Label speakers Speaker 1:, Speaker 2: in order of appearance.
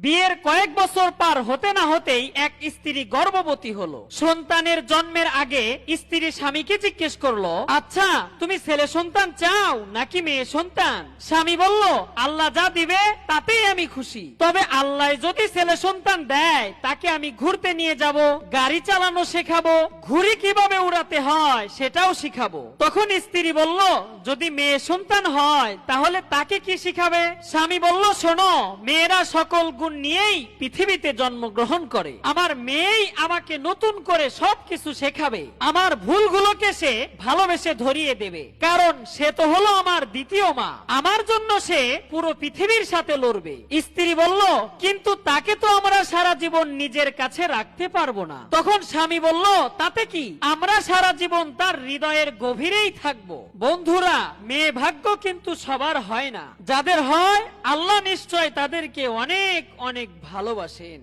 Speaker 1: বিয়ের কয়েক বছর পার হতে না হতেই এক স্ত্রী গর্ভবতী হলো। সন্তানের জন্মের আগে স্ত্রী স্বামীকে জিজ্ঞেস করলো, আচ্ছা তুমি ছেলে সন্তান চাও নাকি মেয়ে সন্তান? স্বামী বলল, আল্লাহ যা দিবে তাতেই আমি খুশি, তবে আল্লাহ যদি ছেলে সন্তান দেয় তাকে আমি ঘুরতে নিয়ে যাব, গাড়ি চালানো শেখাবো, ঘুড়ি কিভাবে উড়াতে হয় সেটাও শিখাবো। তখন স্ত্রী বলল, যদি মেয়ে সন্তান হয় তাহলে তাকে কি শিখাবে? স্বামী বলল, শোনো, মেয়েরা সকল গুণ নিয়েই পৃথিবীতে জন্মগ্রহণ করে, আমার মেয়েই আমাকে নতুন করে সবকিছু শেখাবে, আমার ভুলগুলোকে সে ভালোবেসে ধরিয়ে দেবে, কারণ সে তো হলো আমার দ্বিতীয় মা, আমার জন্য সে পুরো পৃথিবীর সাথে লড়বে। স্ত্রী বলল, কিন্তু তাকে তো আমরা সারা জীবন নিজের কাছে রাখতে পারবো না। তখন স্বামী বলল, তাতে কি, আমরা সারা জীবন তার হৃদয়ের গভীরেই থাকবো। বন্ধুরা, মেয়ে ভাগ্য কিন্তু সবার হয় না, যাদের হয় আল্লাহ নিশ্চয় তাদেরকে অনেক অনেক ভালোবাসেন।